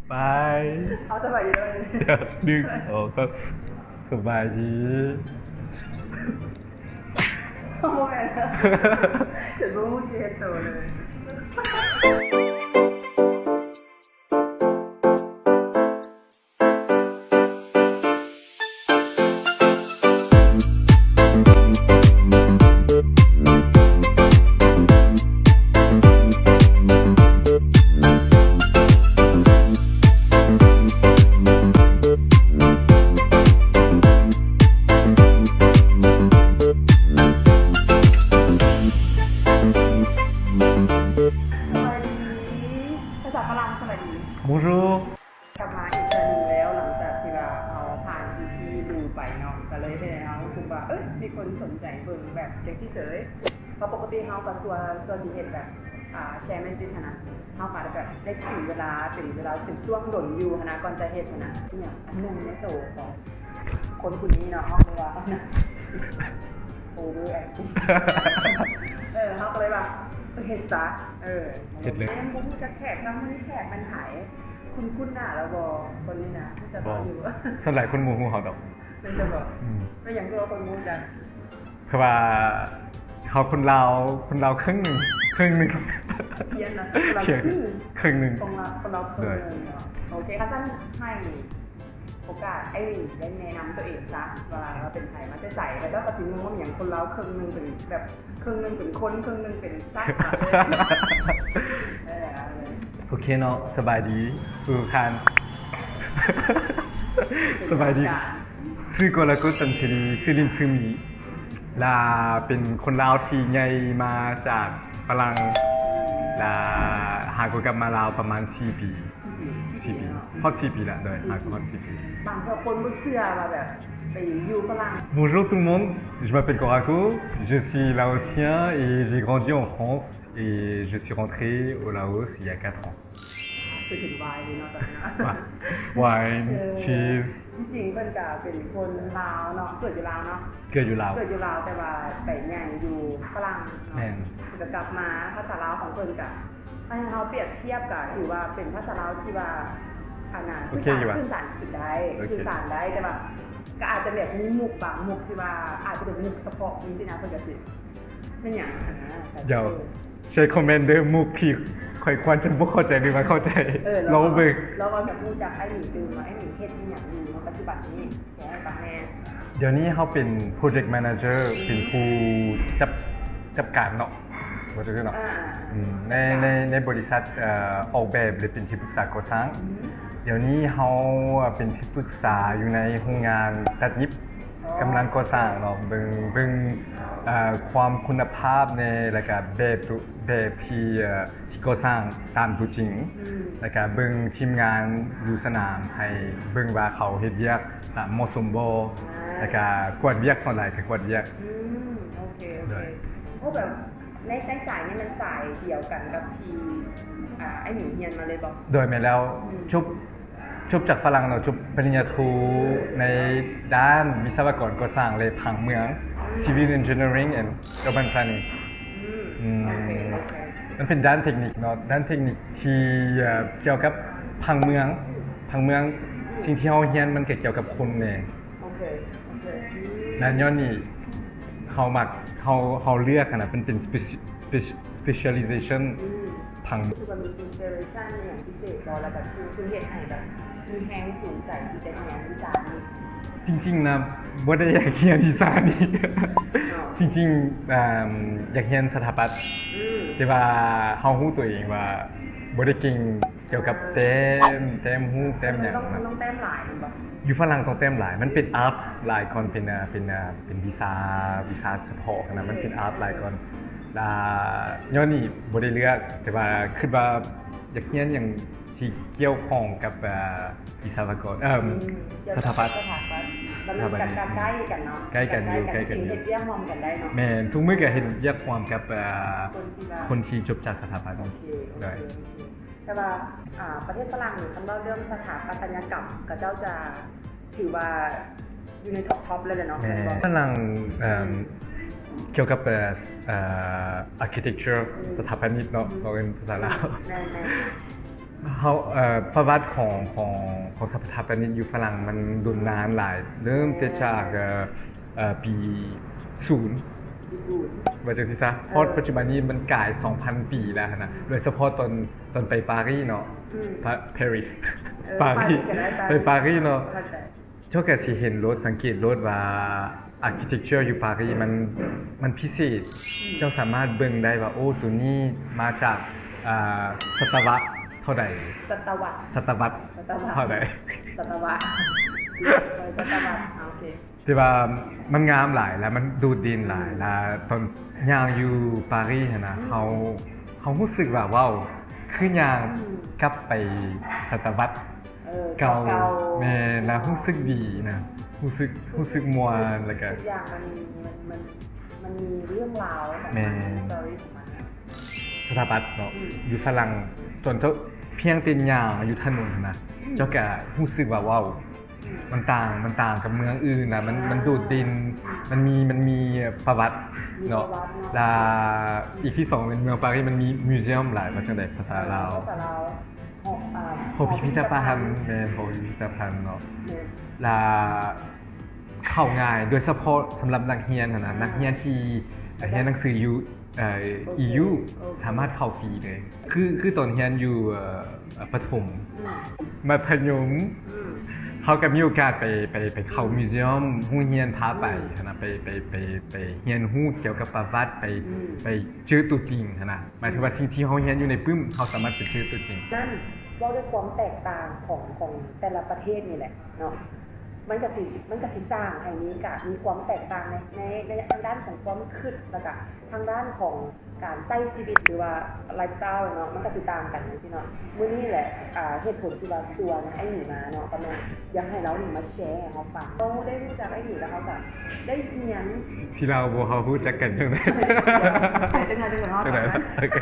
ไปเอาสบายดีด้วย เดี๋ยวดึงโอ้ก็สบายดี โอ้ยฉันรู้มุกเยอะตัวเลยBonjour กลับมาอีกครั้งนึงแล้วหลังจากที่ว่าเอาผ่านที่ดูไปเนาะก็เลยให้เราคือว่ามีคนสนใจเบิ่งแบบเด็กที่เฉยเพราะปกติเรากับตัวดีเห็นแบบแชร์ไม่จริงนะเราก็แบบได้ถึงเวลาถึช่วงหล่นอยู่นะก่อนจะเห็นนะเนี่ยอันนึงในโตของคนคนนี้เนาะเอาเลยว่านะโอ้ด้วยแอคติ้งเขาก็เลยว่าเห็นจ้ะเห็นเลยมุ้งจะแขกน้ำมันแขกมันหายคุณหน้าแล้วบอกคนนี้นะที่จะบอกอยู่สลายคนหมู่เขาดอกเป็นจะบอกไม่อย่างตัวคนมูจังเพราะว่าเขาคนเราครึ่งหนึ่งเพี้ยนนะเราครึ่งหนึ่งคนเราครึ่งหนึ่งโอเคค่ะท่านให้โอกาสไอ้ได้แนะนำตัวเองซะว่าเราเป็นใครมาจะใส่แล้วก็ถึงว่าอย่างคนเราครึ่งหนึ่งเป็นแบบครึ่งหนึ่งเป็นคนครึ่งหนึ่งเป็นสัตว์โอเคเนาะสบายดีคานสบายดีชื่อโกลาโกสันเทนีชื่อลินชื่อมีลาเป็นคนลาวที่ใหญ่มาจากฝรั่งลาหากลับมาลาวประมาณ4 ปีพอ4 ปีละเลยหากประมาณ4 ปีบางคนไม่เชื่อว่าแบบไปอยู่ฝรั่ง Bonjour tout le monde, je m'appelle Coraco, je suis laotien et j'ai grandi en France et je suis rentré au Laos il y a 4 ans. คือถึงวายเลยเนาะตอนนี้ Wine, cheese. จริงๆเพิ่นก็เป็นคนลาวเนาะเกิดอยู่ลาวเนาะเกิดอยู่ลาวแต่ว่าไปใหญ่อยู่ฝรั่งเนาะจะกลับมาภาษาลาวของเพิ่นก็ถ้าเราเปรียบเทียบก็ถือว่าเป็นภาษาลาวที่ว่าสื่อสารได้แต่ว่าก็อาจจะแบบมีมุกบางมุกที่ว่าอาจจะเป็นมุกเฉพาะนี้ที่นะเพื่อนจะสิเป็นอย่างเดี๋ยวใช้คอมเมนต์เดอร์มุกที่ค่อยควรจะไม่เข้าใจหรือว่าเข้าใจเราเบิกเราก็จะพูดจากไอ้หมีดูมาไอ้หมีเทศที่อย่างดูในปัจจุบันนี้แชร์ฟังแน่เดี๋ยวนี้เขาเป็น project manager เป็นผู้จับการเนาะว่าจะเนาะในบริษัทออกแบบหรือเป็นที่ปรึกษาก่อสร้างเดี๋ยวนี้เขาเป็นที่ปรึกษาอยู่ในโรงงานตัดยิบกำลังก่อสร้างเนาะเบิ่งความคุณภาพในแล้วก็แบบที่ก่อสร้างตามตัวจริงแล้วก็เบิ่งทีมงานอยู่สนามให้เบิ่งว่าเขาเฮ็ดเวียกเหมาะสมบ่แล้วก็กวดเวียกเท่าไหร่ก็กวดเวียกโอเคโอ้แบบในสายนี่มันสายเดียวกันกับที่ไอ้หมิงเฮียนมาเลยบอกโดยแม้แล้วจบจากฝรั่งเนาะจบปริญญาโทในด้านวิศวกรก่อสร้างเลยผังเมือง Civil Engineering and Urban Planning มันเป็นด้านเทคนิคเนาะด้านเทคนิคที่เกี่ยวกับผังเมืองสิ่งที่เราเรียนมันเกี่ยวกับคนแน่นั่นย้อนนี่เขาเลือกนะเป็น specialization ผังคือมันมี inspiration อย่างพิเศษแล้วแบบคือเหตุให้แบบมีแฮงสูงใจที่จะเรียนวิชานี้จริงๆนะบ่ได้อยากเรียนวิชานี้จริงๆอยากเรียนสถาปัตย์แต่ว่าเฮาฮู้ตัวเองว่าบ่ได้เก่งเกี่ยวกับแต้มฮู้แต้มหยังต้องแต้มหลายบ่อยู่ฝรั่งต้องแต้มหลายมันเป็นอาร์ตหลายคนเป็นวิชาเฉพาะนะมันเป็นอาร์ตหลายคนย้อนนี่บ่ได้เลือกแต่ว่าคิดว่าอยากเรียนอย่างที่เกี่ยวข้องกับวิศวกรสถาปัตย์มันกันใกล้กันเนาะใกล้กันอยู่เฮ็ดเวียกร่วมกันได้เนาะแม่นทุกมื้อก็เฮ็ดเวียกร่วมกับคนที่จบจากสถาปัตย์ได้แต่ว่าประเทศฝรั่งนี่คำว่าเรื่องสถาปัตยกรรมก็เจ้าจะถือว่าอยู่ในท็อปเลยเนาะฝรั่งเกี่ยวกับ architecture สถาปนิกเนาะเราเป็นภาษาลาว เขาประวัติของสถาปนิกอยู่ฝรั่งมันดุนนานหลายเริ่มแต่จากปีศูนย์ว่าจังสิซะเพราะปัจจุบันนี้มันกลาย 2,000 ปีแล้วนะโดยเฉพาะตอนไปปารีสเนาะปารีสปารีสไปปารีสเนาะเจ้าแกสิเห็นรถสังเกตรถว่าarchitecture อยู่ปารีสมันพิเศษเจ้าสามารถเบิ่งได้ว่าโอ้ตัวนี้มาจากศตวรรษเท่าใดศตวรรษเท่าใดศตวรรษโอเคแต่ว่ามันงามหลายแล้วมันดูดดินหลายแล้วตอนย่างอยู่ปารีสนะเขารู้สึกว่าว้าวคือย่างกลับไปศตวรรษเก่าแม่แล้วรู้สึกดีนะรู้สึกมวนแล้วก็อย่างมันมีเรื่องราวแม่สถาปัตย์เนาะอยู่ฝรั่งจนเจ้าเพียงตินย่างอยู่ถนนนะเจ้าก็รู้สึกว่าว้าวมันต่างกับเมืองอื่นนะมันดูดดินมันมีประวัติเนาะและอีกที่สองเป็นเมืองปารีสมันมีมิวเซียมหลายมาจากไหนภาษาลาวโหพิพิธภัณฑ์แม่โหพิพิธภัณฑ์เนาะและเข้าง่ายโดยเฉพาะสำหรับนักเรียนนะนักเรียนที่เรียนหนังสืออยู่EU สามารถเข้าฟรีเลยคือตอนเรียนอยู่ประถมมัธยมเขาก็มีโอกาสไปเข้ามิวเซียมฮู้เฮียนพาไปนะไปเฮียนฮู้เกี่ยวกับประวัติไปเจอตัวจริงนะหมายถึงว่าสิ่งที่เขาเฮียนอยู่ในปึ้มเขาสามารถไปเจอตัวจริงนั่นว่าด้วยความแตกต่างของแต่ละประเทศนี่แหละเนาะมันก็สิสร้างไอ้นี้ก็มีความแตกต่างในทางด้านของความคิดแล้วก็ทางด้านของการใช้ชีวิตหรือว่าไลฟ์สไตล์เนาะมันก็สิต่างกันพี่เนาะมื้อนี้แหละเหตุผลที่ว่าตัวไอ้หนูมาเนาะก็แม่อยากให้เราหนูมาแชร์ให้เขาฟังเราได้รู้จักไอ้หนูแล้วเขาก็ได้เรียนที่เราบ่เขารู้จักกันจังได๋จังได๋เฮาโอเค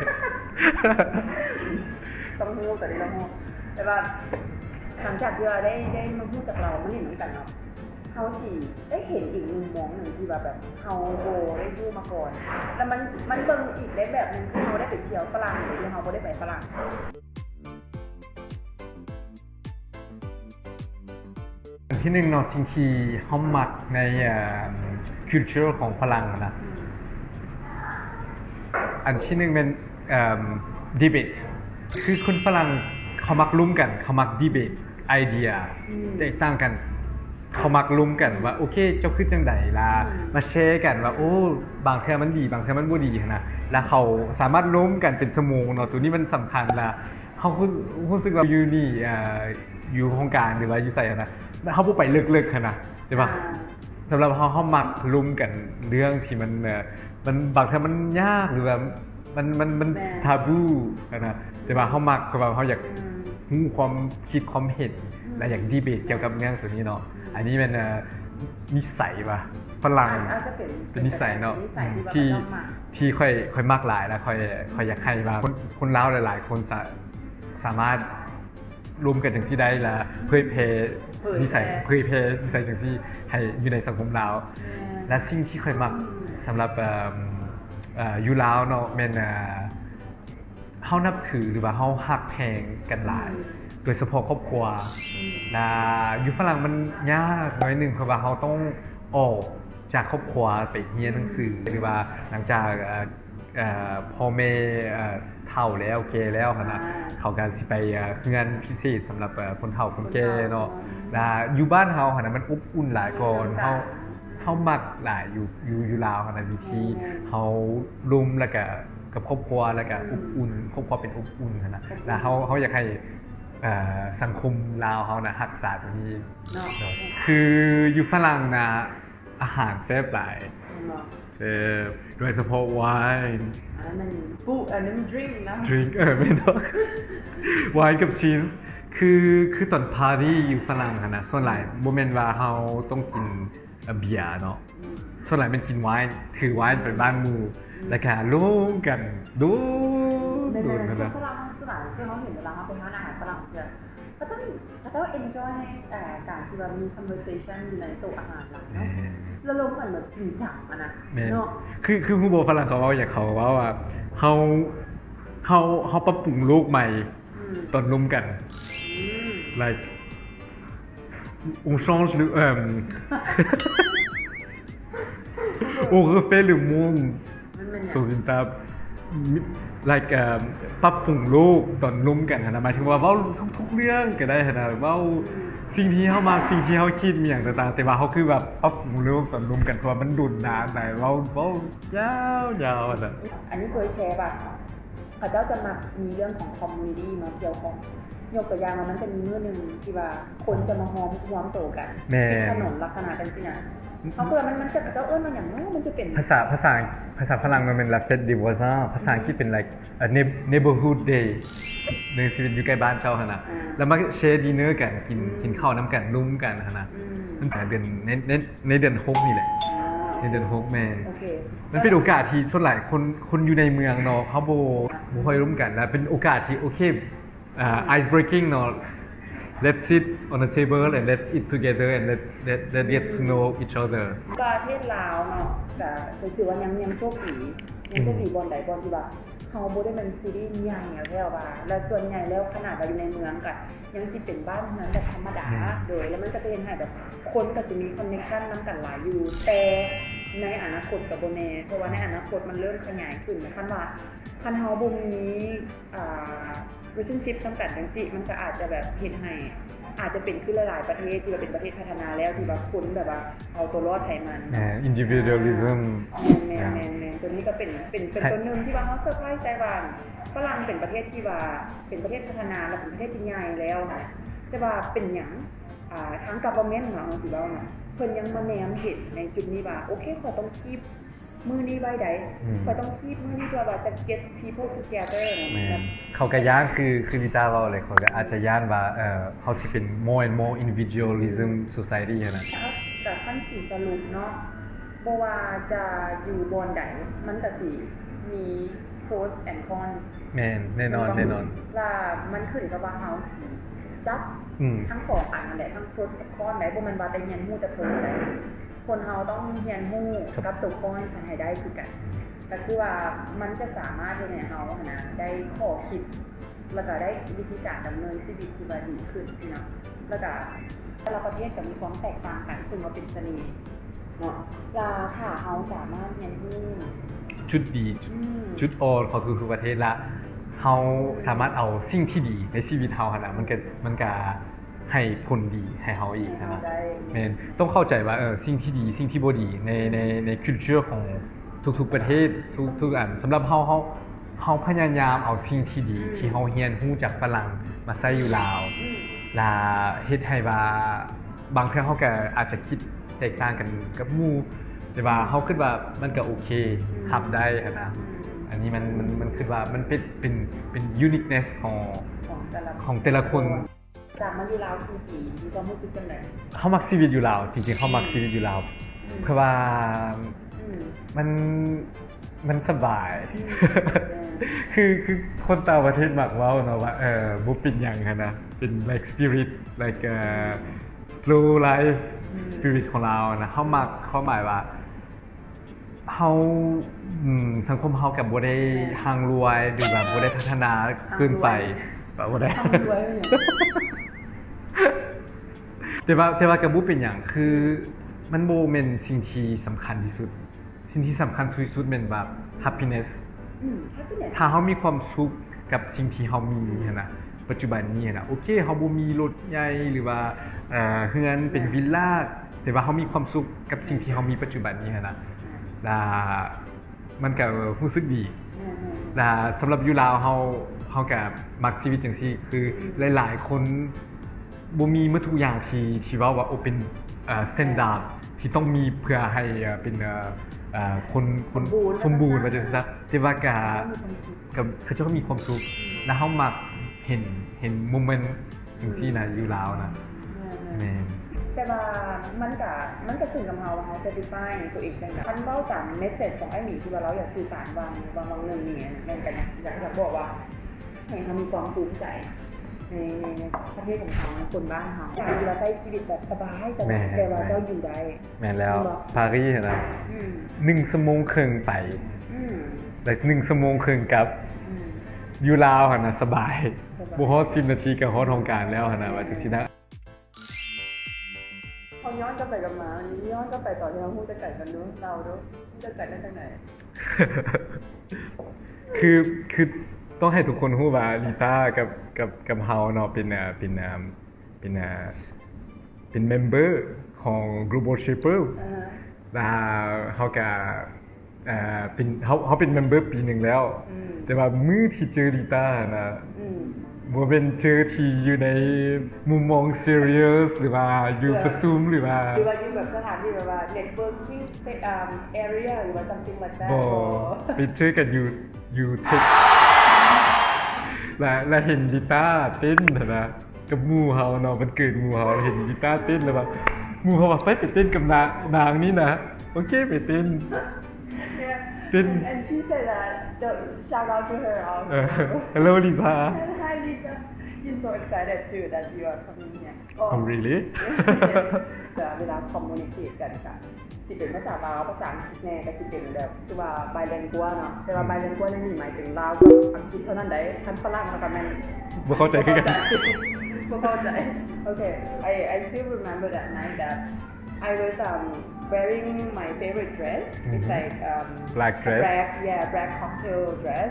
ต้องรู้แต่เราฮู้แต่ว่าหลังจากที่เราได้มาพูดจากเราไม่เห็นเหมือนกันเนาะเขาสิได้เห็นอีกมุมมองหนึ่งที่แบบเขาโบได้พูดมาก่อนแล้วมันเบิ่งอีกได้แบบนึงคือเขาได้ไปเที่ยวฝรั่งหรือเขาไม่ได้ไปฝรั่งที่หนึ่งเนาะสิ่งที่เขามักในculture ของฝรั่งนะอันที่หนึ่งเป็นdebate คือคนฝรั่งเขามักลุ้มกันเขามักดีเบตไอเดียแตกต่างกันเขามักลุ้มกันว่าโอเคเจ้าคือจังใดล่ะมาแชร์กันว่าโอ้บางเทื่อมันดีบางเทื่อมันบ่ดีนะแล้วเขาสามารถลุ้มกันเป็นชั่วโมงเนาะตัวนี้มันสำคัญละเขารู้สึกว่าอยู่นี่อยู่โครงการหรือว่าอยู่ใส่นะเขาบ่ไปเลิกๆนะใช่ป่ะสำหรับเขามักลุ้มกันเรื่องที่มันบางเทื่อมันยากหรือว่ามันทาบูนะแต่ว่าเขามักคือว่าเขาอยากรู้ความคิดความเห็นและอยากดีเบตเกี่ยวกับเรื่องส่วนนี้เนาะอันนี้เป็นนิสัยป่ะฝรั่งเป็นนิสัยเนาะที่ค่อยมากหลายแล้วค่อยอยากให้ว่าคนลาวหลายๆคนสามารถรวมกันอย่างที่ได้ละเผยแพร่นิสัยอย่างที่ให้อยู่ในสังคมลาวและสิ่งที่ค่อยมักสำหรับอยู่ลาวเนาะแม่นเฮานับถือหรือว่าเฮาฮักแพงกันหลายโดยเฉพาะครอบครัวอยู่ฝรั่งมันยากน้อยนึงเพราะว่าเฮาต้องออกจากครอบครัวไปเรียนหนังสือหรือว่าหลังจากพ่อแม่เฒ่าแล้วแก่แล้วนะเขาก็สิไปเงินพิเศษสำหรับคนเฒ่าคนแก่เนาะอยู่บ้านเฮานะมันอบอุ่นหลายก่อนเขามักหลายอยู่ลาวนะวิธีเขารุมแล้วก็กับครอบครัวแล้วก็อบอุ่นครอบครัวเป็นอบอุ่นนะแล้วเขาอยากให้สังคมลาวเขานะรักษาตรงนี้คืออยู่ฝรั่งนะอาหารแซ่บหลายโดยเฉพาะไวน์อันนั้นฟู้อันนั้นดริงก์นะดริงก์ไม่ต้องไวน์กับชีสคือตอนปาร์ตี้อยู่ฝรั่งนะส่วนหลายโมเมนต์ว่าเขาต้องกินเบียร์เนาะส่วนใหญ่เป็นกินไวน์ถือไวน์เป็นบ้านมูแล้วก็ร่วมกันดูนะฝรั่งส่วนใหญ่ที่เขาเห็นเวลาเขาไปทานอาหารฝรั่งเนี่ยเขาต้อง enjoy ในการที่ว่ามี conversation อยู่ในโต๊ะอาหารเนาะแล้วลงเหมือนจริงจังนะเนาะคือผู้โบฝรั่งเขาว่าอย่างเขาว่าเขาปรับปรุงโลกใหม่ ตอนร่วมกัน like on change le on refait le monde sur une table like ปรับปรุงโลกตอนร่วมกันนะหมายถึงว่าเว้าทุกๆเรื่องก็ได้นะเว้าสิ่งที่เฮามาสิ่งที่เฮาคิดมีอย่างต่างๆแต่ว่าเฮาคือแบบปรับปรุงโลกตอนร่วมกันเพราะว่ามันดุนนานไปเว้ายาวๆน่ะ อันนี้เคยแชร์ป่ะเขาเจ้าจะมามีเรื่องของคอมมูนิตี้มาเกี่ยวของยกตัวอย่างมันจะมีเมื่อหนึ่งที่ว่าคนจะมาห้อมโตกันที่ถนนลักษณะเป็นสินะเขาเกิดมันจะเจ้ามันอย่างนั้นมันจะเป็นภาษาฝรั่งมันเป็น la fête des voisins ภาษาอังกฤษเป็น like a neighborhood day ในชีวิตอยู่ใกล้บ้านเจ้านะแล้วมาแชร์ดินเนอร์กันกินข้าวน้ำกันนุ่มกันนะตั้งแต่เดือนในเดือน6นี่แหละในเดือน6แม่มันเป็นโอกาสที่ส่วนหลายคนอยู่ในเมืองเนาะเขาบ่ค่อยร่วมกันแล้วเป็นโอกาสที่โอเคice breaking เนาะ let's sit on the table and let's eat together and let's get to know each other ประเทศลาวเนาะแต่ถือว่ายังโชคดีบอลใดบอลที่ว่าเขาบ่ได้เป็นซีรีส์ใหญ่แล้วว่าแล้วส่วนใหญ่แล้วขนาดเราอยู่ในเมืองก็ยังสิเป็นบ้านนั้นแบบธรรมดาโดยแล้วมันจะเป็นให้แบบคนก็จะมีคอนเนคชั่นนำกันหลายอยู่แต่ในอนาคตกับโบเน่เพราะว่าในอนาคตมันเริ่มขยายขึ้นคันว่าคันเฮาบ่มีrelationship จำกัดจังซี่มันก็อาจจะแบบเฮ็ดให้อาจจะเป็นขึ้นหลายๆประเทศที่ว่าเป็นประเทศพัฒนาแล้วที่ว่าคนแบบว่าเอาตัวรอดไทยมันindividualism แม่นตัวนี้ก็เป็นตัวนึงที่ว่าเฮาเซอร์ไพรส์ใจว่าฝรั่งเป็นประเทศที่ว่าเป็นประเทศพัฒนาและเป็นประเทศที่ใหญ่แล้วนะแต่ว่าเป็นหยังทาง government เนาะสิว่าน่ะเพิ่นยังมาแนมเห็นในจุดนี้ว่าโอเคขอต้องคีบมือนี้ไว้ใดขอต้องคีบมือนี้ตัวว่าจะ get people together นะเขาก็ย่านคือลิต้าเว้าเลยเขาก็อาจจะย่านว่าเขาสิเป็น more and more individualism society นะแต่ขั้นสิสรุปเนาะบ่ว่าจะอยู่บอนใดมันก็สิมี pros and cons แน่นอนว่ามันขึ้นกับว่าเฮาสิจับทั้งสองอันนั่นแหละทั้ง pros and cons ได้บ่แม่นว่าแต่เรียนรู้แต่ pros ได้คนเฮาต้องเรียนรู้กับตัวคอนให้ได้คือกันแต่คือว่ามันจะสามารถเฮ็ดให้เฮานะได้ข้อคิดแล้วก็ได้วิธีการดำเนินชีวิตที่ว่าดีขึ้นเนาะแล้วก็แต่ละประเทศก็มีความแตกต่างกันซึ่งว่าเป็นเสน่ห์เนาะถ้าเฮาสามารถเรียนรู้จุดดีจุดอ่อนของทุกประเทศละเฮาสามารถเอาสิ่งที่ดีในชีวิตเฮาหั่นน่ะมันก็ให้ผลดีให้เฮาอีกนะแม่นต้องเข้าใจว่าสิ่งที่ดีสิ่งที่บ่ดีใน culture ของทุกๆประเทศทุกอันสำหรับเฮาพยายามเอาสิ่งที่ดีที่เฮาเรียนรู้จากฝรั่งมาใช้อยู่ลาวลาเฮ็ดให้ว่าบางครั้งเฮาก็อาจจะคิดแตกต่างกันกับหมู่แต่ว่าเฮาคิดว่ามันก็โอเครับได้นะอันนี้มันคิดว่ามันเป็น uniqueness ของแต่ละคนจากมาอยู่ลาวกี่ปีมีความรู้สึกจังได๋เฮามักชีวิตอยู่ลาวจริงๆเฮามักชีวิตอยู่ลาวเพราะว่ามันสบายคือคนต่างประเทศมักเว้าเนาะว่าบ่เป็นหยังหั่นนะเป็น like spirit like slow life spirit ของเรานะเฮามักความหมายว่าเฮาสังคมเฮาก็บ่ได้ห่างรวยหรือแบบบ่ได้พัฒนาเกินไปบ่ได้แต่ว่าก็บ่เป็นหยังคือมันบ่แม่นสิ่งที่สำคัญที่สุดสิ่งที่สำคัญที่สุดแม่นแบบ happiness ถ้าเฮามีความสุขกับสิ่งที่เฮามีนะปัจจุบันนี้นะโอเคเฮาบ่มีรถใหญ่หรือว่าเฮือนเป็นวิลล่าแต่ว่าเฮามีความสุขกับสิ่งที่เฮามีปัจจุบันนี้นะมันก็รู้สึกดีสำหรับอยู่ลาวเฮาก็มักชีวิตจังซี่คือหลายๆคนบ่มีหมดทุกอย่างที่เว้าว่าเป็นstandard ที่ต้องมีเพื่อให้เป็นคนสมบูรณ์ว่าจังซี่ซะแต่ว่าก็เขาจะมีความสุขแล้วเฮามักเห็นโมเมนต์จังซี่นะอยู่ลาวนะแม่นแต่ว่ามันก็ถึงกับเฮาว่าเฮา satisfy ในตัวเองจังได๋มันเว้าตามเมสเสจของไอ้หมีที่ว่าเราอยากสื่อสารบางเรื่องนี่แม่นกันอยากบอกว่าให้เฮามีความภูมิใจในประเทศของเขาคนบ้านเขาที่เราใช้ชีวิตแบบสบายแต่ว่าเราอยู่ได้แม่นแล้วปารีสนะ1 ชั่วโมงครึ่งไปแล้ว1 ชั่วโมงครึ่งกลับอยู่ลาวหั่นน่ะสบาย บ่ฮอด10นาทีก็ฮอดโรงการแล้วหั่นน่ะว่าจังซี่นะ เขาย้อนกลับไปกับหมาย้อนกลับไปตอนที่เราพูดจะไก่กันดูเราดูจะไก่ได้จากไหน คือต้องให้ทุกคนรู้ว่าลิต้ากับเฮาเนาะเป็นเมมเบอร์ของ Global Shapers แล้วเฮาก็เป็นเฮาเป็นเมมเบอร์ปีหนึงแล้ว แต่ว่ามื้อที่เจอลิต้าน่ะบ่เป็นเจอที่อยู่ในมุมมอง serious หรือว่าอยู่ประชุมหรือว่า อยู่แบบสถานที่แบบว่า networking area หรือว่า something like that บ่ไปเจอกันอยู่เทคและเห็นลิต้าเต้นนะกับหมู่เฮาเนาะมันเกิดหมู่เฮาเห็นลิต้าเต้นแล้วแบบหมู่เฮาว่าไปเต้นกับนางนี่นะโอเคไปเต้น and she said that shout out to her also Hello Lisa hi Lisa she's so excited too that you are coming here Oh really เวลา communicate กันค่ะที่เป็นภาษาลาวภาษาอังกฤษแน่ก็ที่เป็นแบบคือว่า bilingual เนาะแต่ว่า bilingual นี่หมายถึงลาวกับอังกฤษเท่านั้นได้คันฝรั่งแล้วก็แม่น บ่เข้าใจคือกัน บ่เข้าใจ Okay I still remember that night that I was wearing my favorite dress. It's like black dress. Black cocktail dress.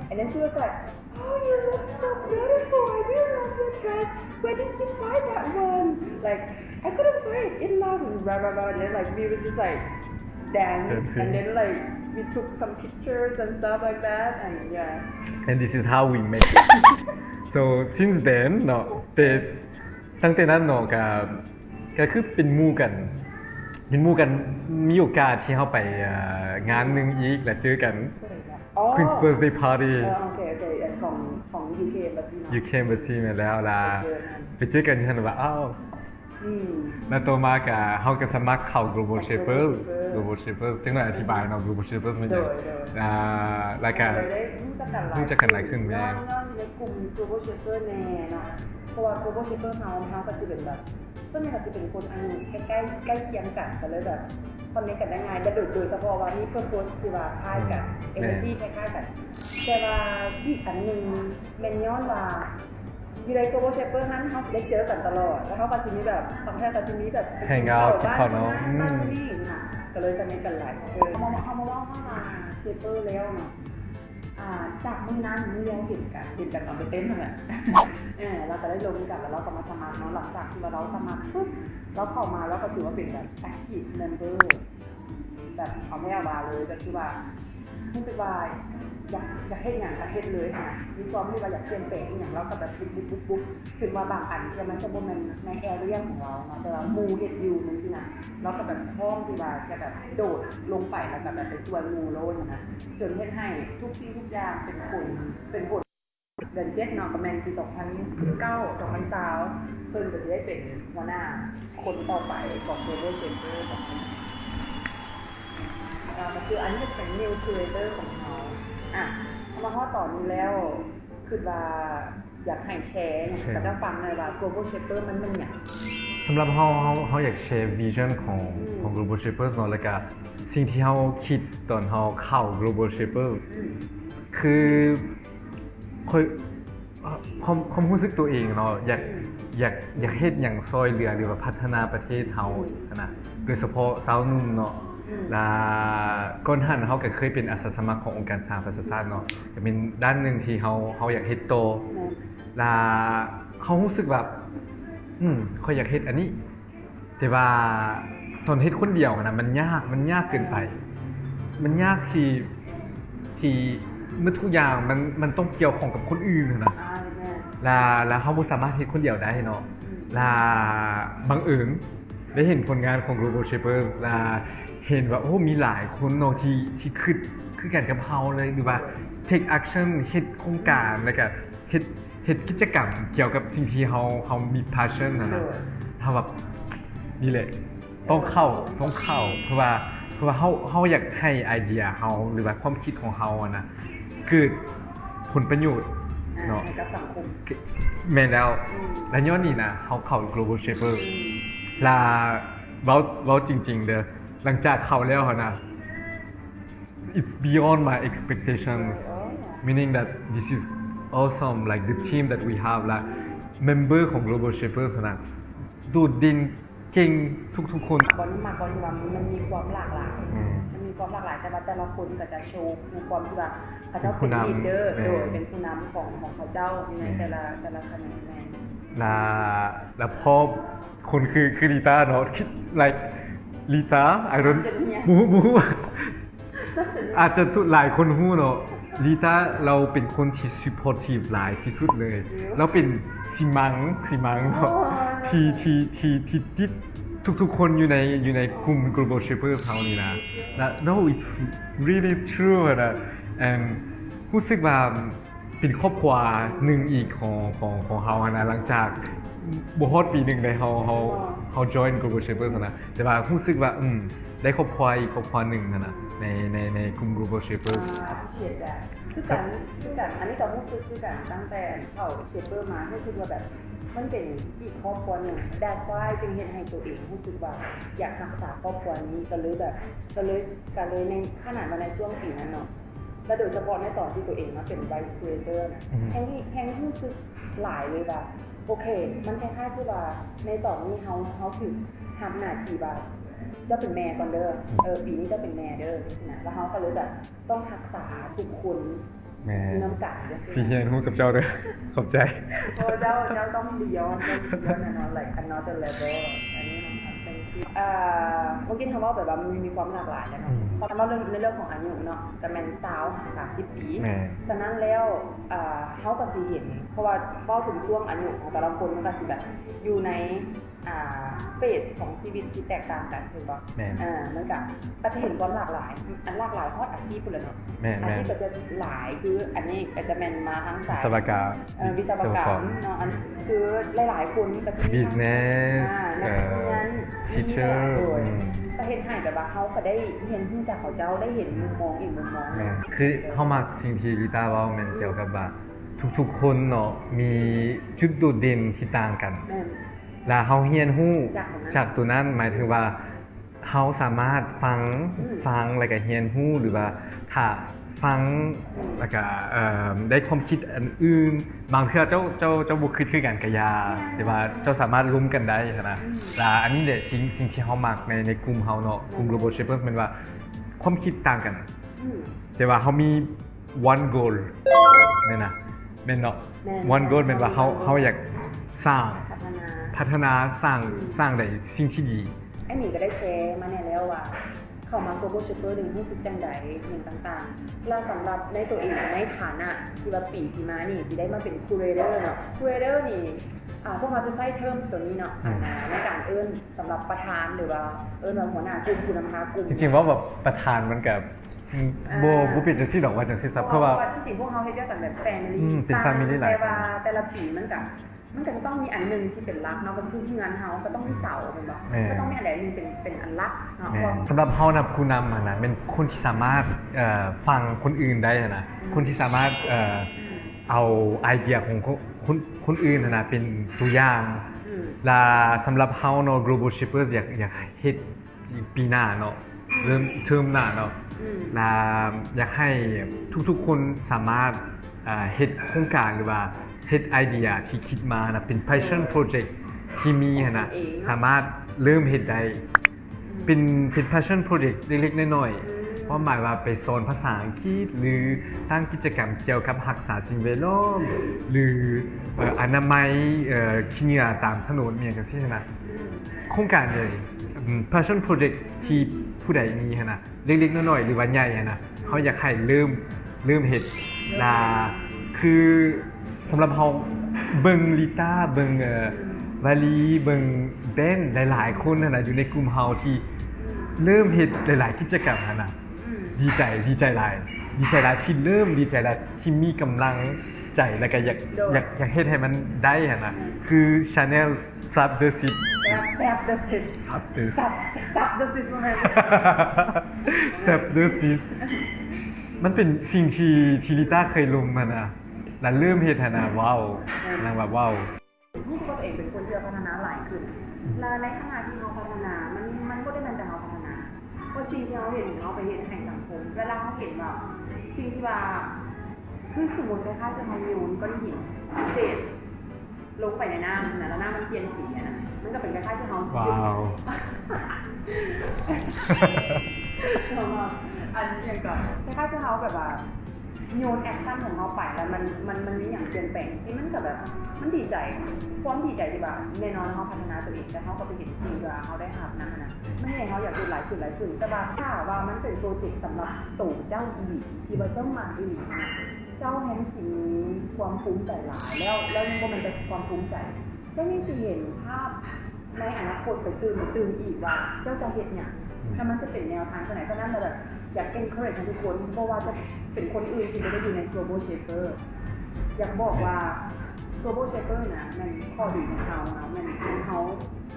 And then she was like, "Oh, you look so beautiful. I really love your dress. Where did you find that one?" Like I couldn't find it in London. Blah blah blah. And then like we were just like dance, and then like we took some pictures and stuff like that. And yeah. And this is how we make it. So since then เนาะแต่ตั้งแต่นั้นเนาะก็คือเป็นหมู่กันมีโอกาสที่เฮาไปงานนึงอีกแล้วเจอกัน Queen's Birthday Party โอเคของ UK Embassy เนาะ UK Embassy มาแล้วล่ะไปเจอกันที่นั่นว่าอ้าวแล้วต่อมาก็เฮาก็สมัครเข้า Global Shapers จังหน่อยอธิบายเนาะ Global Shapers มันจะแล้วก็รู้จักกันหลายขึ้นแม่ ในกลุ่ม Global Shaper แน่เนาะเพราะว่า Global Shaper เฮาก็สิเป็นแบบส่วนใหญ่ก็จะเป็นคนอายุใกล้เคียงกันก็เลยแบบคอนเนคกันได้ง่ายแต่โดยเฉพาะว่านี่เพื่อโพสที่ว่าคล้ายกัน energy คล้ายกันแต่ว่าอีกอันหนึ่งแม่นย้อนว่าอยู่ใน Global Shaper นั้นเขาได้เจอกันตลอดแล้วเขาก็จะมีแบบบางทีก็จะมีแบบ hang out ที่เขาเนาะนี่ค่ะก็เลยสนิทกันหลายเขามาว่าเชเปอร์แล้วเนาะจากมื้อนั้นมื้อเดียวเห็นกันตอนไปเต้นนั่นแหละเราก็ได้ลงกันแล้วเราก็มาสมัครเนาะหลังจากที่เราสมัครปุ๊บเราเข้ามาแล้วก็ถือว่าเป็นแบบ active member แบบเขาไม่เอาบาเลยแต่คือว่ารู้สึกว่าอยากเฮ็ดอย่างก็เฮ็ดเลยค่ะมีความที่ว่าอยากเปลี่ยนแปลงอย่างเราก็แบบบุ๊บถึงว่าบางอันที่มันจะบ่แม่นในแอเรียของเราเนาะแต่ว่ามูเฮ็ดอยู่นึงที่น่ะเราก็แบบพร้อมที่ว่าจะแบบโดดลงไปแล้วก็แบบไปชวนมูโลนนะจนเฮ็ดให้ทุกสิ่งทุกอย่างเป็นผลเดือน7เนาะก็แม่นปี2019 2020เพิ่นก็สิได้เป็นหัวหน้าคนต่อไปของ Global Center มันคืออันนี้เป็น new creator ของเขามาข้อต่อนี้แล้วคือว่าอยากให้แชร์แต่ถ้าฟังเลยว่า Global Shaper มันเป็นอย่างสำหรับเขาอยากแชร์วิชั่นของ Global Shapers เนาะแล้วก็สิ่งที่เขาคิดตอนเขาเข้า Global Shapers คือความรู้สึกตัวเองเนาะอยากเฮ็ดอย่างซอยเหลือหรือว่าพัฒนาประเทศเฮานะโดยเฉพาะสาวนุ่มเนาะและก่อนหน้านั้นเขาก็เคยเป็นอาสาสมัครขององค์การสหประชาชาติเนาะแต่เป็นด้านหนึ่งที่เขาอยากเฮ็ดโตและเขารู้สึกแบบเขาอยากเฮ็ดอันนี้แต่ว่าตอนเฮ็ดคนเดียวนะมันยากเกินไปมันยากที่เมื่อทุกอย่างมันต้องเกี่ยวข้องกับคนอื่นนะแล้วเขาบ่สามารถเฮ็ดคนเดียวได้เนาะและบังเอิญได้เห็นผลงานของ Global Shapers และเห็นว่าโอ้มีหลายคนเนาะที่คือกันกับเฮาเลยหรือว่า take action เฮ็ดโครงการแล้วก็เฮ็ดกิจกรรมเกี่ยวกับสิ่งที่เฮามี passion นะถ้าแบบนี่แหละต้องเข้าเพราะว่าเฮาอยากให้ไอเดียเฮาหรือว่าความคิดของเฮานะเกิดผลประโยชน์เนาะกับสังคมแม่นแล้วย้อนนี่นะเฮาเข้า Global Shaper ลาเว้าจริงๆเด้อหลังจากเข้าแล้วนะ it's beyond my expectations meaning that this is awesome like the team that we have และ member ของ Global Shapers นะดูดดินเก่งทุกๆคนบอลมาบอลว่ามันมีความหลากหลายมันมีความหลากหลายแต่ว่าแต่ละคนก็จะโชว์มีความที่ว่าเขาเจ้าเป็นลีดเดอร์โดยเป็นผู้นำของเขาเจ้าในแต่ละคะแนนแมนแล้วพอคนคือลิต้าเนาะคิด like ลิต้า I don't บูอาจจะหลายคนฮู้เนาะลิต้าเราเป็นคนที่ supportive หลายที่สุดเลยเราเป็นสิมังเนาะที่ทุกคนอยู่ในกลุ่ม global shapers เขานี่นะ no it's really true นะ and รู้สึกว่าเป็นครอบครัวหนึ่งอีกของเขานะหลังจากบ่ฮอดปีหนึ่งได้เขา join global shapers นะแต่ว่ารู้สึกว่าได้ครอบครัวอีกครอบครัวหนึ่งนะในกลุ่ม global shapers เฉียดแต่คือกันอันนี้ก็รู้สึกคือกันตั้งแต่เข้า shaper มาให้คิดว่าแบบมันเป็นอีกครอบครัวหนึ่งแดดว่าจึงเห็นให้ตัวเองรู้สึกว่าอยากรักษาครอบครัวนี้ก็เลยในขนาดมาในช่วงปีนั้นเนาะและโดยเฉพาะในตอนที่ตัวเองมาเป็น vice president นะแห่งรู้สึกหลายเลยแบบโอเคมันคล้ายๆที่ว่าในตอนนี้เขาถึงทำหน้าที่ว่าจะเป็นแม่ก่อนเด้อปีนี้จะเป็นแม่เด้อนะแล้วเขาก็เลยแบบต้องรักษาทุกคนน้ำกัดสีเฮียนฮู้กับเจ้าเด้อขอบใจเจ้าต้องเดียวนะเนาะ like another level อันนี้เป็นที่เมื่อกี้ทำว่าแบบว่ามีความหลากหลายแล้วเนาะพอทำว่าในเรื่องของอายุเนาะแต่แมนสาว30 ปีฉะนั้นแล้วเขาก็สิเห็นเพราะว่าพอถึงช่วงอายุของแต่ละคนมันก็สิแบบอยู่ในเฟสของชีวิตที่แตกต่างกันถูกป่ะเหมือนกับก็จะเห็นความหลากหลายหลากหลายเพราะอาชีพเลยเนาะอาชีพก็จะหลายคืออันนี้ก็จะแมนมาทั้งสายวิศวกรรมเนาะอันคือหลายๆคนก็จะ business นักเรียน teacher ก็เห็นให้แบบว่าเขาก็ได้เห็นที่จากเขาเจ้าได้เห็นมุมมองอีกมุมมองคือเขามักสิ่งที่ลิต้าว่ามันเกี่ยวกับว่าทุกๆคนเนาะมีจุดโดดเด่นที่ต่างกันแล้วเขาเฮียนฮู้จากตัวนั้นหมายถึงว่าเขาสามารถฟังแล้วก็เฮียนฮู้หรือว่าถ้าฟังแล้วก็ได้ความคิดอันอื่นบางเทื่อเจ้าบ่คือกันก็อย่าแต่ว่าเจ้าสามารถร่วมกันได้นะแล้วอันนี้แหละสิ่งที่เฮามักในกลุ่มเฮาเนาะกลุ่ม Global Shapers มันว่าความคิดต่างกันแต่ว่าเฮามี one goal แม่นนะแม่นเนาะ one goal แม่นว่าเฮาอยากสร้างพัฒนาสร้างได้สิ่งที่ดีไอ้หมีก็ได้แชร์มาเนี่ยแล้วว่าเข้ามา Global Shaper หนึ่งรู้สึกจังใดอย่างต่างๆแล้วสำหรับในตัวเองในฐานะที่ว่าปีที่มานี่ที่ได้มาเป็นคูเรเดอร์เนาะคูเรเดอร์นี่พวกเราจะใช้เทอมตัวนี้เนาะในการสำหรับประธานหรือว่าหัวหน้ากลุ่มผู้นำพากลุ่มจริงๆว่าแบบประธานมันกับโบปิดจังซี่ดอกว่าจังซี่ซับเพราะว่าจริงๆพวกเขาเฮ็ดกันแบบแฟมิลี่เป็นแฟมิลี่หลายแต่ละปีมันก็จะต้องมีอันนึงที่เป็นลักเนาะบางทีที่งานเฮาก็ต้องมีเสาเป็นบ่ก็ต้องมีอันใดนึงเป็นอันลักเนาะสำหรับเฮานะผู้นำนะเป็นคนที่สามารถฟังคนอื่นได้นะคนที่สามารถเอาไอเดียของคนอื่นนะเป็นตัวอย่างและสำหรับเฮาเนาะ Global Shapers อยากเฮ็ดปีหน้าเนาะเริ่มเทอมหน้าเนาะและอยากให้ทุกๆคนสามารถเฮ็ดโครงการหรือว่าเฮ็ดไอเดียที่คิดมานะเป็น passion project ที่มีนะสามารถเริ่มเฮ็ดได้เป็น passion project เล็กๆน้อยๆเพราะหมายว่าไปสอนภาษาอังกฤษหรือสร้างกิจกรรมเกี่ยวกับรักษาสิ่งแวดล้อมหรืออนามัยขี้เหงื่อตามถนนอย่างจังซี่นะโครงการเลย passion project ที่ผู้ใดมีนะเล็กๆน้อยๆหรือว่าใหญ่นะเขาอยากให้เริ่มเฮ็ดคือสำหรับเฮาเบิ่งลิต้าเบิ่งวาลีเบิ่งแบนหลายๆคนน่ะอยู่ในกลุ่มเฮาที่เริ่มเฮ็ดหลายๆกิจกรรมน่ะดีใจหลายที่เริ่มดีใจหลายที่มีกำลังใจแล้วก็อยากเฮ็ดให้มันได้น่ะคือ Channel Sub the Seed Sub the Seed Sub the Seed มันเป็นสิ่งที่ลิต้าเคยลงมานะแล้วเริ่มเฮ็ดนะว้าวนางแบบว้าวรู้สึกว่าตัวเองเป็นคนที่พัฒนาหลายขึ้นและในขณะที่เราพัฒนามันก็ได้มันแต่เราพัฒนาเพราะสิ่งที่เราเห็นเราไปเห็นแห่งสังคมเวลาเขาเห็นแบบสิ่งที่ว่า คือสมมติคล้ายๆจะมาโยนก้อนหินเศษลงไปในน้ำนะแล้วน้ำมันเปลี่ยนสีนะมันก็เป็นคล้ายๆที่เขา ว้าว อันนี้อย่างก่อนคล้ายๆที่เขาแบบว่าโยนแอคชั่นของเขาไปแล้วมันมีอย่างเปลี่ยนแปลงที่มันก็แบบมันดีใจความดีใจที่แบบแน่นอนเขาพัฒนาตัวเองแต่เขาก็ไปเห็นจริงว่าเขาได้หับนะไม่ใช่เขาอยากดูหลายสื่อแต่ว่าถ้าว่ามันเป็นโปรเจกต์สำหรับตู่เจ้าอีที่ว่าเจ้ามาอีเจ้าแห่งสิ่งความภูมิใจหลายแล้วยังบ่มันเป็นความภูมิใจได้ไม่เห็นภาพในอนาคตไปตื่นอีกว่าเจ้าจะเห็นอย่างถ้ามันจะเป็นแนวทางไหนก็นั่นแบบอยาก encourage ทุกคนเพราะว่าจะเป็นคนอื่นที่ไม่ได้อยู่ใน global shaper อยากบอกว่า global shaper นะมันข้อดีของเขานะมั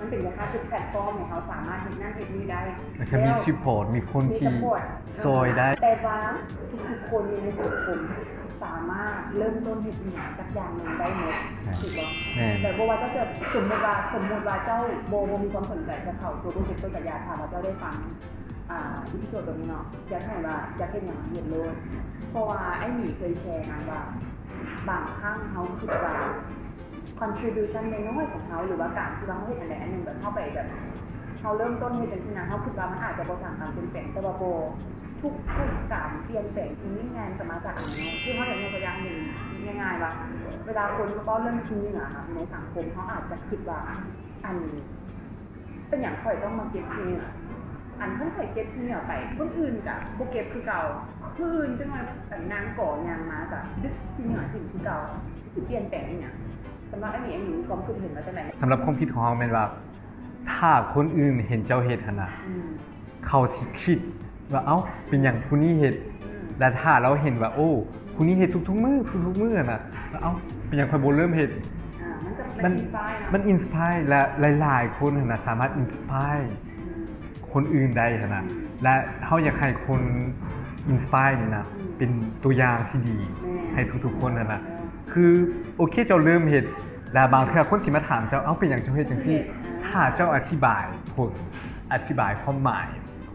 นเป็นราคาเป็นแพลตฟอร์มของเขาสามารถเห็นหน้าเห็นนี้ได้ แล้วก็มี support มีคนที่ซอยได้ แต่ว่าทุกๆคนในสังคมสามารถเริ่มต้นเห็นอย่างสักอย่างหนึ่งได้หมดถูกไหมแต่ว่าก็จะสมมติว่าเจ้าโบมีความสนใจจะเข้า global shaper กับยาถามว่าเจ้าได้ฟังอีพิโซดตรงนี้เนาะอยากให้ว่าอยากให้อย่างเห็นเลยเพราะว่าไอ้หมีเคยแชร์มาว่าบางครั้งเขาคิดว่า contribution ในน้อยของเขาหรือว่าการที่เราให้อะไรอันหนึ่งแบบเข้าไปแบบเขาเริ่มต้นให้เป็นที่นั้นเขาคิดว่ามันอาจจะประสานการเปลี่ยนแปลงแต่ว่าโบทุกการเปลี่ยนแปลงที่นี่งานสมาจากอันนี้คือเขาอย่างตัวอย่างหนึ่งง่ายๆว่าเวลาคนก็เริ่มชี้อะค่ะในสังคมเขาอาจจะคิดว่าอันนี้เป็นอย่างค่อยต้องมาเก็บที่นี่อันเพิ่งเคยเก็บที่นี่ไปคนอื่นกับโบเก็บคือเก่าผู้อื่นจะมาแต่งนางก่อยางมากับดึกที่เหนือสิ่งที่เก่าที่เปลี่ยนแปลงเนี่ยสำหรับไอ้หมีความคิดเห็นมาจากไหนสำหรับความคิดของเราเป็นว่าถ้าคนอื่นเห็นเจ้าเฮ็ดนะเขาสิคิดว่าเอ้าเป็นอย่างผู้นี้เฮ็ดและถ้าเราเห็นว่าโอ้ผู้นี้เฮ็ดทุกๆมื้อนะแล้วเอ้าเป็นอย่างค่อยบ่เริ่มเฮ็ดมันอินสไปร์และหลายๆคนนะสามารถอินสไปร์คนอื่นได้นะและเฮาอยากให้คนอินสไปร์นี่นะเป็นตัวอย่างที่ดีให้ทุกๆคนนะคือโอเคเจ้าเริ่มเฮ็ดแล้วบางเทื่อคนสิมาถามเจ้าเอ้าเป็นอย่างเจ้าเฮ็ดจังซี่ถ้าเจ้าอธิบายผลอธิบายความหมาย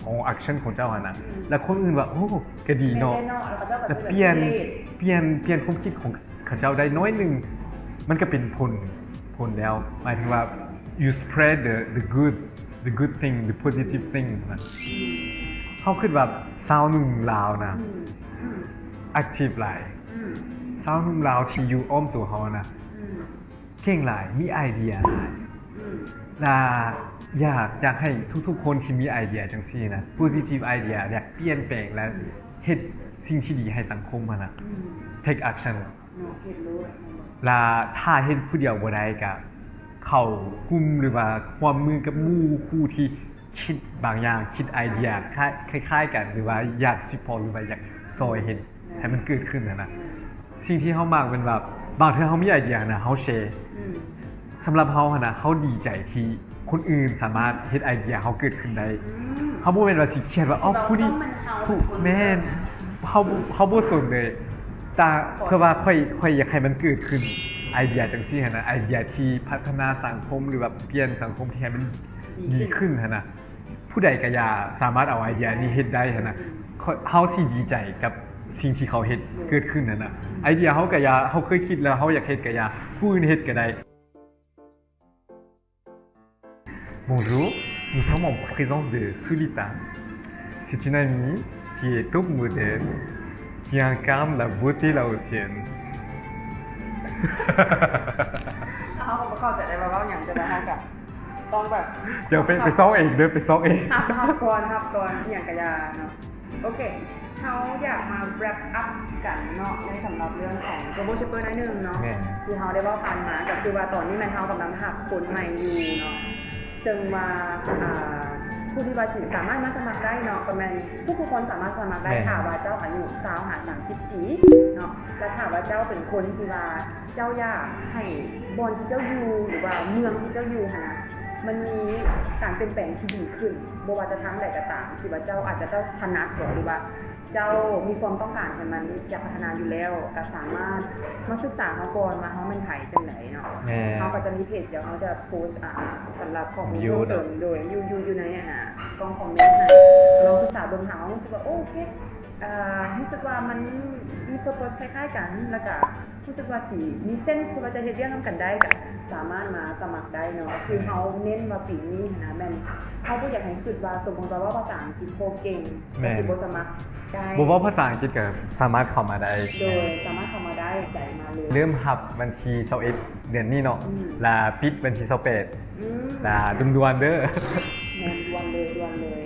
ของแอคชั่นของเจ้านะแล้วคนอื่นว่าโอ้ก็ดีเนาะแต่เปลี่ยนความคิดของเขาเจ้าได้น้อยนึงมันก็เป็นผลแล้วหมายถึงว่า you spread the good thing the positive thing นะเขาคิดว่าซาวนุ่มลาวนะ active หลายซาวนุ่มลาวที่อยู่อ้อมตัวเขานะเก่งหลายมีไอเดียหลายและอยากให้ทุกๆคนที่มีไอเดียจังซี่นะ positive idea อยากเปลี่ยนแปลงและเฮ็ดสิ่งที่ดีให้สังคมนะ take action และถ้าเฮ็ดผู้เดียวบ่ได้ก็เข้ากลุ่มหรือว่าความมือกับหมู่คู่ที่คิดบางอย่างคิดไอเดียคล้ายๆกันหรือว่าอยาก support หรือว่าอยากซอยเฮ็ดให้มันเกิดขึ้นนะสิ่งที่เฮามากเป็นแบบบางเทื่อเฮามีไอเดียนะเฮาแชร์สำหรับเฮานะเฮาดีใจที่คนอื่นสามารถเฮ็ดไอเดียเฮาเกิดขึ้นได้เฮาบ่แม่นว่าสิเครียดว่าอ้อผู้นี้ผู้แม่นเฮาบ่สนเลยแต่เพื่อว่าค่อยอยากให้มันเกิดขึ้นไอเดียจังซี่หั่นนะไอเดียที่พัฒนาสังคมหรือว่าเปลี่ยนสังคมที่ให้มันดีขึ้นหั่นนะผู้ใดก็อย่าสามารถเอาไอเดียนี้เฮ็ดได้หั่นนะเฮาสิดีใจกับสิ่งที่เขาเฮ็ดเกิดขึ้นนั่นน่ะไอเดียเฮาก็อย่าเฮาเคยคิดแล้วเฮาอยากเฮ็ดก็อย่าผู้อื่นเฮ็ดก็ได้ Bonjour, nous sommes en présence de Sulita. C'est une amie qui est top modèle, qui incarne la beauté laotienne. เขาก็เข้าใจได้ว่าอย่างจะมาเฮากับต้องแบบเดี๋ยวไปซ้อมเองเด้อไปซ้อมเองครับก่อนอย่างกะยาเนาะโอเคเขาอยากมา wrap up กันเนาะในสำหรับเรื่องของ global shaper นิดนึงเนาะที่เขาได้ว่าผ่านมาก็คือว่าตอนนี้มันเขากำลังหักคนใหม่อยู่เนาะจึงมาผู้ที่ว่าสามารถมาสมัครได้เนาะประมาณทุกคนสามารถสมัครได้ค่ะว่าเจ้าอายุ30 ปีเนาะและถามว่าเจ้าเป็นคนที่ว่าเจ้าอยากให้บอนที่เจ้าอยู่หรือว่าเมืองที่เจ้าอยู่นะมันมีการเปลี่ยนแปลงที่ดีขึ้นบ่ว่าจะทั้งใดก็ตามที่ว่าเจ้าอาจจะเจ้าถนัดหรือว่าเจ้ามีความต้องการให้มันอยากพัฒนาอยู่แล้วก็สามารถมาศึกษาเขาก่อนมาเขามันไถจังไหนเนาะเขาก็จะมีเพจเดี๋ยวเขาจะโพสต์สำหรับของยูโดยยูในกองคอมเมนต์ให้ลองศึกษาเบิ่งหาว่าคิดว่าโอเค รู้สึกว่ามันมีตัวตนคล้ายๆกันแล้วก็รู้สึกว่าสีมีเส้นคือว่าจะเฮ็ดเรื่องทำกันได้ก็สามารถมาสมัครได้เนาะคือเขาเน้นว่าปีนี้นะแม่นเขาผู้อยากให้คิดว่าสมมติว่าภาษาอังกฤษโคเก่งก็สิบ่สมัครได้ บอกว่าภาษาอังกฤษก็สามารถเข้ามาได้ โดยสามารถเข้ามาได้ใจมาเลย เริ่มหับวันที่21เดือนนี้เนาะลาปิดวันที่28ลาด่วนๆเด้อ แม่นดวนเลย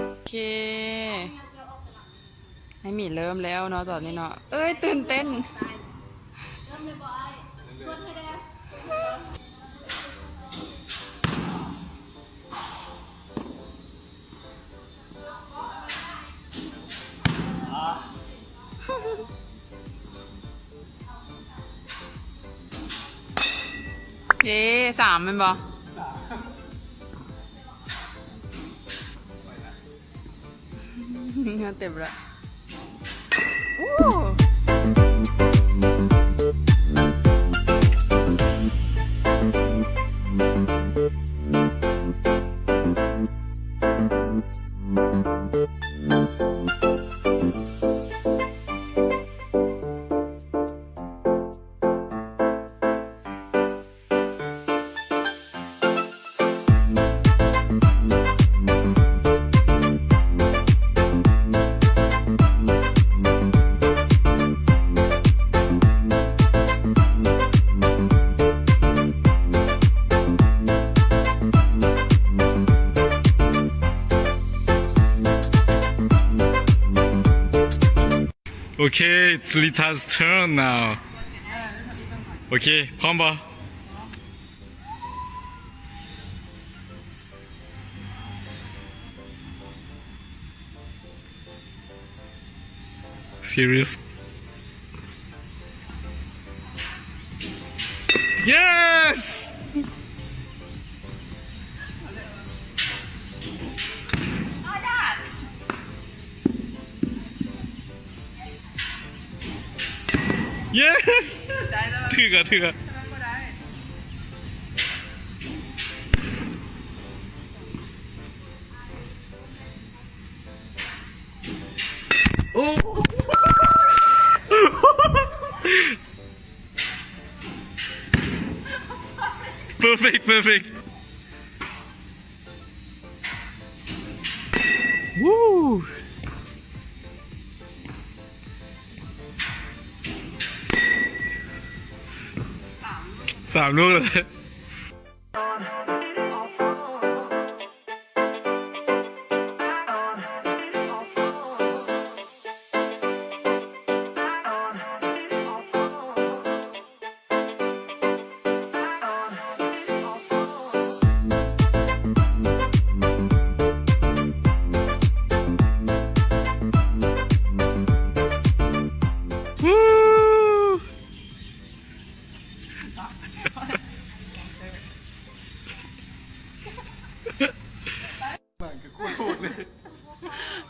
โอเคให้หมีเริ่มแล้วเนาะตอนนี้เนาะเอ้ยตื่นเต้นเย้3เป็นบ่เงินเต็มละโอ้Okay, it's Lita's turn now. Okay, พร้อมปะ Serious? Yes! Yes! ถือกะโอ้ perfect Woo! 3 ลูกเลย Woo!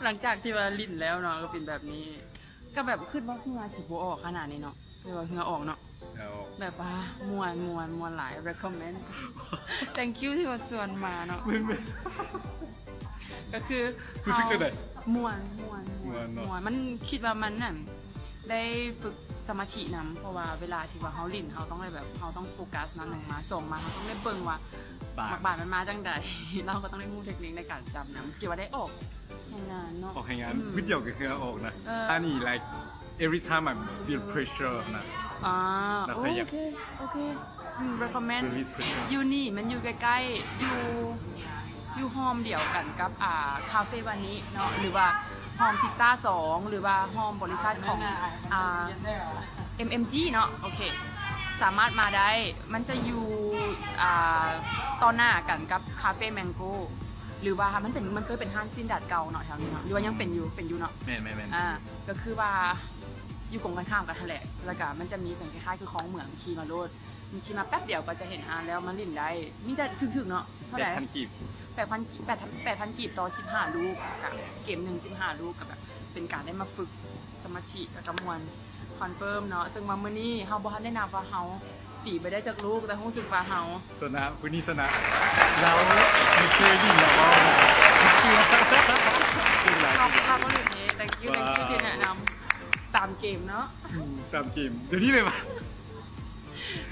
หลังจากที่ว่าลิ้นแล้วเนาะก็เป็นแบบนี้ ก็แบบขึ้นว่าเหงื่อสิบออกขนาดนี้เนาะคือว่าเหงื่อออกเนาะแบบว่ามวนหลาย recommend thank you ที่ว่าชวนมาเนาะก็คือ รู้สึกจะไหน ม่วน ม่วนเนอะ มันคิดว่ามันน่ะได้ฝึกสมาธินำเพราะว่าเวลาที่ว่าเขาลิ้นเขาต้องได้แบบเขาต้องโฟกัสนั่นหนึ่งมาส่งมาเขาต้องได้เบิ่งว่าหมักบาดมันมาจังใด เราก็ต้องได้มูเทคนิคในการจำนะเกี่ยวว่าได้ออกให้งานเนาะ ออกให้งานวิดเดียวกับเหงื่อออกนะอันนี้ like every time I feel pressure นะ แล้ว โอ ใครอยาก เคrecommend release pressure อยู่นี่มันอยู่ใกล้ๆอยู่ห้องเดียวกันกับคาเฟ่วันนี้เนาะหรือว่าห้องพิซซ่า2หรือว่าห้องบริษัทของMMG เนาะโอเคสามารถมาได้มันจะอยู่ต่อหน้ากันกับคาเฟ่แมงโก้หรือว่ามันเคยเป็นห้างซินดัดเก่าเนาะแถวนี้เนาะหรือว่ายังเป็นอยู่เนาะ แม่น ก็คือว่าอยู่กงกันข้ามกันทะเลแล้วก็มันจะมีเป็นคล้ายๆคือของเหมืองขี่มาโลดขี่มาแป๊บเดียวก็จะเห็นแล้วมันลิ่นได้มีแต่ถึงๆเนาะเท่าไหร่ 8,000 กีบ 8,000กีบต่อ15ลูกกับเกมหนึ่ง15ลูกกับแบบเป็นการได้มาฝึกสมาธิกับกำมวลคอนเฟิร์มเนาะซึ่งว่ามื้อนี้เฮาบ่ทันได้นับว่าเฮาตีไปได้จากลูกแต่รู้สึกว่าเฮา สนะวันนี้สนะเราไม่เคยดิ้นแล้วเสียขึ้นหลาย ขอบคุณค่ะวันนี้ thank you ที่แนะนำตามเกมเนาะ ตามเกมเดี๋ยวนี้เลยป่ะ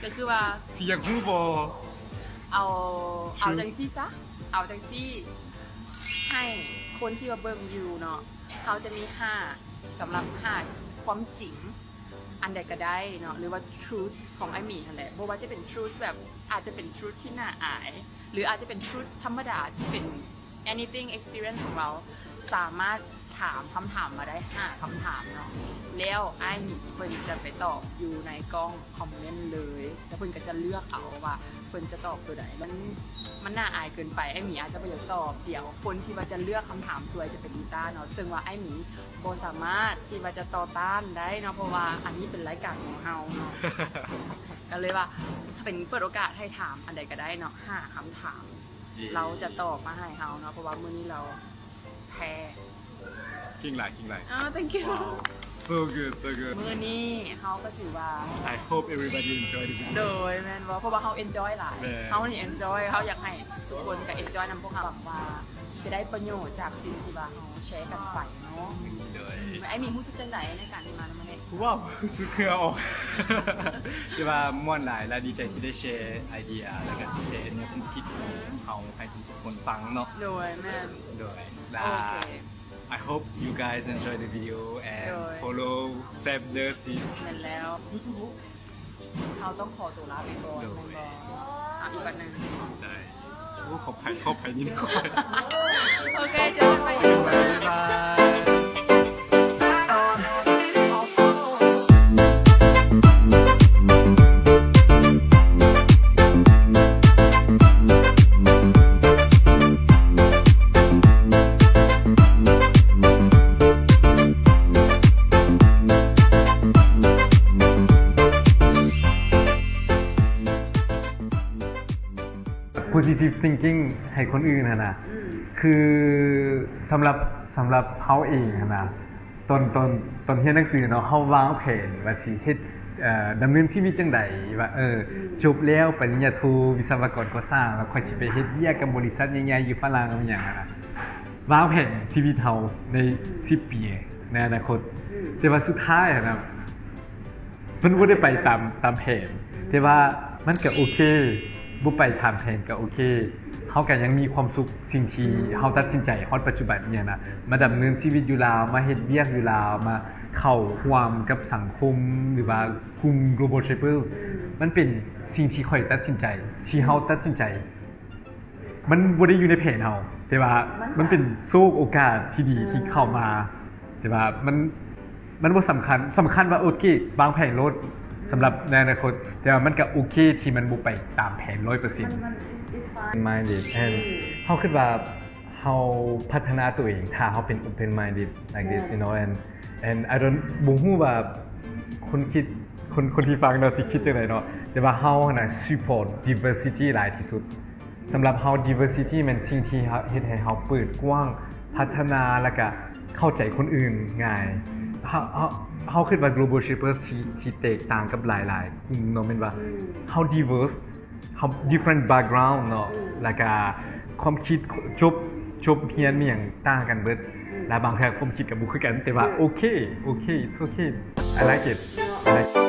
ก็คือว่า เสียงฮู้บอ เอาจังซี่ซะเอาจังซี่ให้คนที่มาเบิ่งอยู่เนาะเขาจะมี5สำหรับ5ความจริงอันใดก็ได้เนาะหรือว่า truth ของไอหมีนั่นแหละบ่ว่าจะเป็น truth แบบอาจจะเป็น truth ที่น่าอายหรืออาจจะเป็น truth ธรรมดาที่เป็น anything experience ของเราสามารถถามคำถามมาได้5คำถามเนาะแล้วไอหมีเพิ่นจะไปตอบอยู่ในกล้องคอมเมนต์เลยแล้วเพิ่นก็จะเลือกเอาว่าเพิ่นจะตอบตัวใดมันน่าอายเกินไปไอหมีอาจจะไม่อยากตอบเดี๋ยวคนที่ว่าจะเลือกคำถามสวยจะเป็นอีต้าเนาะซึ่งว่าไอหมีบ่สามารถที่ว่าจะต่อต้านได้เนาะเพราะว่าอันนี้เป็นรายการของเฮาเนาะ ก็เลยว่าเป็นเปิดโอกาสให้ถามอันใดก็ได้เนาะ5คำถาม เราจะตอบมาให้เฮาเนาะเพราะว่ามื้อนี้เราแพ้ กิ้งหลาย thank you so good มื้อนี้เฮาก็ถือว่า I hope everybody enjoy the video โดยแม่นบ่เพราะว่าเฮา enjoy หลาย แม่ เฮานี่ enjoy เฮาอยากให้ทุกคนก็ enjoy นำพวกเฮาแบบว่าจะได้ประโยชน์จากสิ่งที่ว่าเฮาแชร์กันไปเนาะ เลย ไอ้มีรู้สึกจังไดในการที่มาในมื้อนี้ ว้าวซื้อเครือออก ที่ว่าม่วนหลายและดีใจที่ได้แชร์ไอเดียและก็แชร์เนี่ยความคิดของเขาให้ทุกคนฟังเนาะ โดยแม่น โดย โอเค I hope you guys enjoy the video and โดย follow Save the Seas แม่นแล้วเฮาต้องขอตัวลาไปก่อน โดย แม่นบ่อีกบัดหนึง ใช่โอ้ขอบภัยนิดหน่อย โอเคเจอกันใหม่อีก บ๊ายบาย positive thinking ให้คนอื่นนะคือสำหรับเขาเองนะตอนเรียนหนังสือเนาะเขาวางแผนว่าสิเฮ็ดดำเนินชีวิตจังใดว่าจบแล้วปริญญาโทวิศวกรก่อสร้างแล้วค่อยสิไปเฮ็ดเวียกกับบริษัทใหญ่ๆอยู่ฝรั่งอะไรอย่างนั้นนะวางแผนชีวิตเขาใน10 ปีในอนาคตแต่ว่าสุดท้ายนะมันบ่ได้ไปตามแผนแต่ว่ามันก็โอเคบ่ไปตามแผนก็โอเคเฮาก็ยังมีความสุขสิ่งที่เฮาตัดสินใจฮอดปัจจุบันเนี่ยนะมาดำเนินชีวิตอยู่ลาวมาเฮ็ดเวียกอยู่ลาวมาเข้าร่วมกับสังคมหรือว่ากลุ่ม Global Shapers มันเป็นสิ่งที่ค่อยตัดสินใจที่เฮาตัดสินใจมันบ่ได้อยู่ในแผนเฮาแต่ว่ามันเป็นโอกาสที่ดีที่เข้ามาแต่ว่ามันบ่สำคัญว่าโอเควางแผนรถสำหรับในอนาคตแต่ว่ามันก็โอเคที่มันบ่ไปตามแผน 100% minded and เฮาคิดว่าเฮาพัฒนาตัวเองถ้าเฮาเป็น open minded like this you know and I don't บ่ฮู้ว่าคนที่ฟังเนาะสิคิดจังได๋เนาะแต่ว่าเฮาน่ะ support diversity หลายที่สุดสำหรับเฮา diversity มันสิ่งที่เฮ็ดให้เฮาเปิดกว้างพัฒนาแล้วก็เข้าใจคนอื่นง่ายเฮาคิดว่า global shapers ที่แตกต่างกับหลายๆกลุ่มเนาะแม่นว่าเฮา diverse เฮา different background เนาะแล้วก็ความคิดจบเรียนมีหยังต่างกันเบิดและบางครั้งความคิดก็บ่คือกันแต่ว่าโอเค it's okay I like it